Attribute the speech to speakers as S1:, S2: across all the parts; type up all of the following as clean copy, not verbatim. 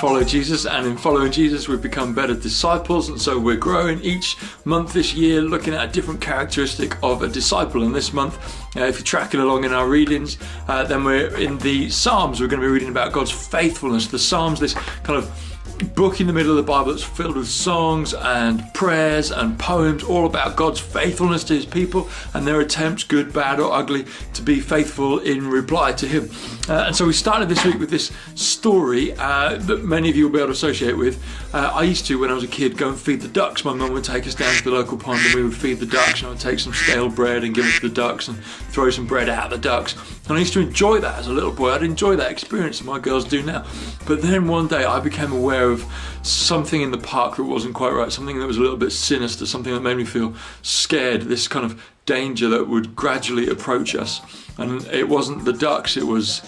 S1: follow Jesus, and in following Jesus we've become better disciples, and so we're growing each month this year, looking at a different characteristic of a disciple. And this month, if you're tracking along in our readings, then we're in the Psalms. We're going to be reading about God's faithfulness. The Psalms, this kind of book in the middle of the Bible that's filled with songs and prayers and poems all about God's faithfulness to his people and their attempts, good, bad or ugly, to be faithful in reply to him. And so we started this week with this story that many of you will be able to associate with. I used to, when I was a kid, go and feed the ducks. My mum would take us down to the local pond and we would feed the ducks, and I would take some stale bread and give it to the ducks and throw some bread out the ducks. And I used to enjoy that as a little boy. I'd enjoy that experience, and my girls do now. But then one day I became aware of something in the park that wasn't quite right, something that was a little bit sinister, something that made me feel scared, this kind of danger that would gradually approach us. And it wasn't the ducks, it was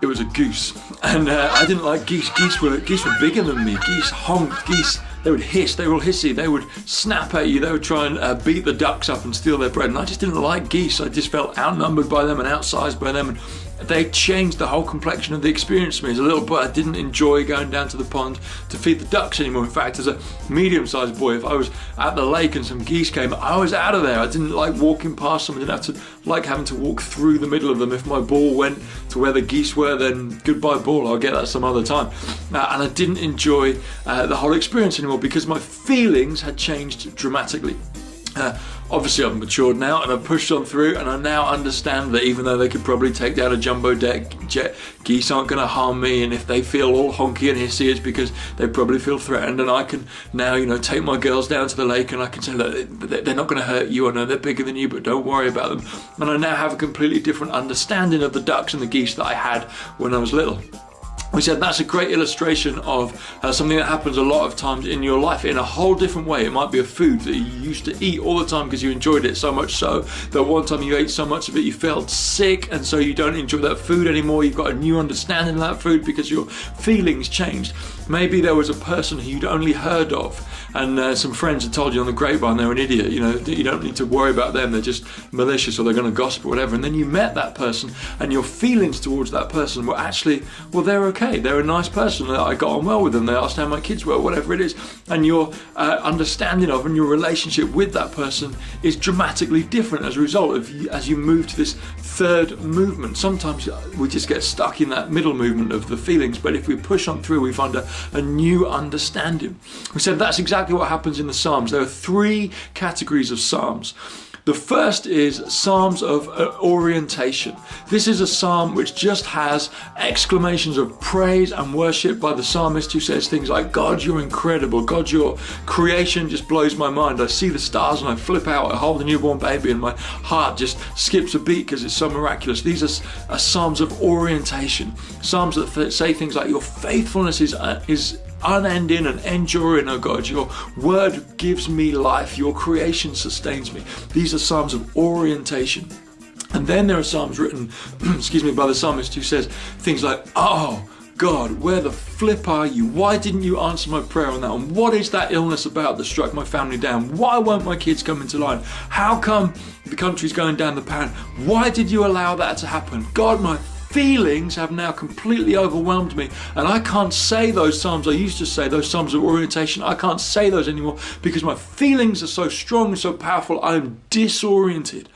S1: a goose. And I didn't like geese. Geese were bigger than me. Geese honked. Geese, they would hiss. They were all hissy. They would snap at you. They would try and beat the ducks up and steal their bread. And I just didn't like geese. I just felt outnumbered by them and outsized by them. And they changed the whole complexion of the experience for me. As a little boy, I didn't enjoy going down to the pond to feed the ducks anymore. In fact, as a medium-sized boy, if I was at the lake and some geese came, I was out of there. I didn't like walking past them. I didn't have to like having to walk through the middle of them. If my ball went to where the geese were, then goodbye ball, I'll get that some other time. And I didn't enjoy the whole experience anymore because my feelings had changed dramatically. Obviously I've matured now and I've pushed on through, and I now understand that even though they could probably take down a jumbo jet, geese aren't going to harm me, and if they feel all honky and hissy it's because they probably feel threatened. And I can now, take my girls down to the lake and I can say, look, they're not going to hurt you. I know they're bigger than you, but don't worry about them. And I now have a completely different understanding of the ducks and the geese that I had when I was little. We said that's a great illustration of something that happens a lot of times in your life in a whole different way. It might be a food that you used to eat all the time because you enjoyed it so much so that one time you ate so much of it you felt sick, and so you don't enjoy that food anymore. You've got a new understanding of that food because your feelings changed. Maybe there was a person who you'd only heard of, and some friends had told you on the grapevine they're an idiot. You don't need to worry about them. They're just malicious, or they're going to gossip or whatever. And then you met that person, and your feelings towards that person were actually, well, they're okay. They're a nice person. I got on well with them. They asked how my kids were, whatever it is. And your understanding of and your relationship with that person is dramatically different as a result of as you move to this third movement. Sometimes we just get stuck in that middle movement of the feelings, but if we push on through, we find a new understanding. We said that's exactly what happens in the Psalms. There are three categories of Psalms. The first is Psalms of orientation. This is a psalm which just has exclamations of praise and worship by the psalmist, who says things like, God, you're incredible. God, your creation just blows my mind. I see the stars and I flip out. I hold a newborn baby and my heart just skips a beat because it's so miraculous. These are psalms of orientation. Psalms that say things like, your faithfulness is unending and enduring, oh God. Your word gives me life. Your creation sustains me. These are psalms of orientation. And then there are psalms written, by the psalmist, who says things like, oh God, where the flip are you? Why didn't you answer my prayer on that one? What is that illness about that struck my family down? Why won't my kids come into line? How come the country's going down the pan? Why did you allow that to happen? God, my feelings have now completely overwhelmed me, and I can't say those psalms I used to say, those psalms of orientation. I can't say those anymore because my feelings are so strong and so powerful. I'm disoriented.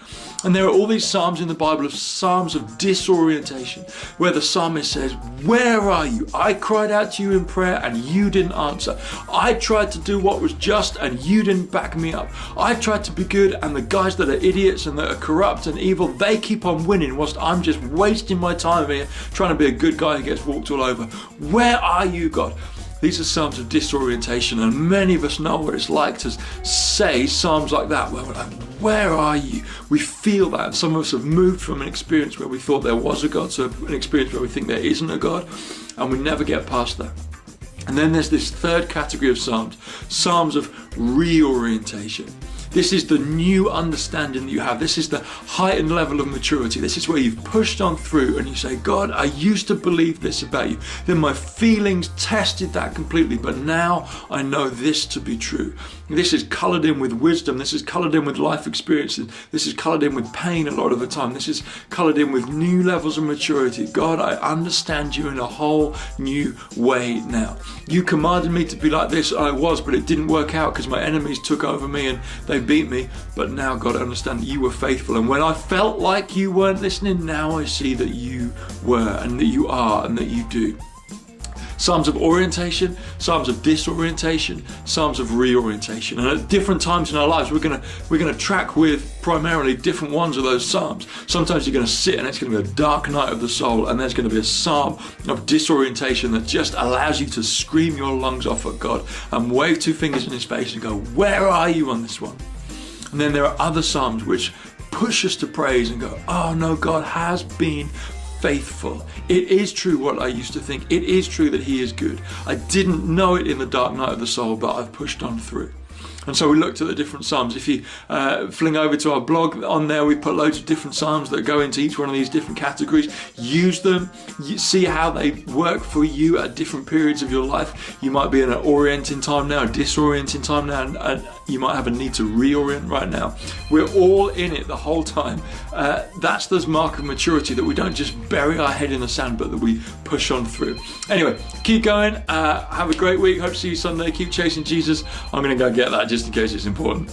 S1: And there are all these psalms in the Bible of psalms of disorientation, where the psalmist says, where are you? I cried out to you in prayer and you didn't answer. I tried to do what was just and you didn't back me up. I tried to be good, and the guys that are idiots and that are corrupt and evil, they keep on winning whilst I'm just wasting my time here trying to be a good guy who gets walked all over. Where are you, God? These are psalms of disorientation, and many of us know what it's like to say psalms like that, where we're like, where are you? We feel that, and some of us have moved from an experience where we thought there was a God to an experience where we think there isn't a God, and we never get past that. And then there's this third category of psalms, psalms of reorientation. This is the new understanding that you have. This is the heightened level of maturity. This is where you've pushed on through and you say, God, I used to believe this about you. Then my feelings tested that completely, but now I know this to be true. This is colored in with wisdom. This is colored in with life experiences. This is colored in with pain a lot of the time. This is colored in with new levels of maturity. God, I understand you in a whole new way now. You commanded me to be like this, I was, but it didn't work out because my enemies took over me and they beat me. But now, God, I understand that you were faithful. And when I felt like you weren't listening, now I see that you were and that you are and that you do. Psalms of orientation, Psalms of disorientation, Psalms of reorientation. And at different times in our lives, we're gonna track with primarily different ones of those Psalms. Sometimes you're gonna sit and it's gonna be a dark night of the soul, and there's gonna be a Psalm of disorientation that just allows you to scream your lungs off at God and wave two fingers in his face and go, where are you on this one? And then there are other Psalms which push us to praise and go, oh no, God has been faithful. It is true what I used to think. It is true that he is good. I didn't know it in the dark night of the soul, but I've pushed on through. And so we looked at the different Psalms. If you fling over to our blog, on there we put loads of different Psalms that go into each one of these different categories. Use them, see how they work for you at different periods of your life. You might be in an orienting time now, a disorienting time now, and you might have a need to reorient right now. We're all in it the whole time. That's the mark of maturity, that we don't just bury our head in the sand, but that we push on through. Anyway, keep going. Have a great week. Hope to see you Sunday. Keep chasing Jesus. I'm going to go get that just in case it's important.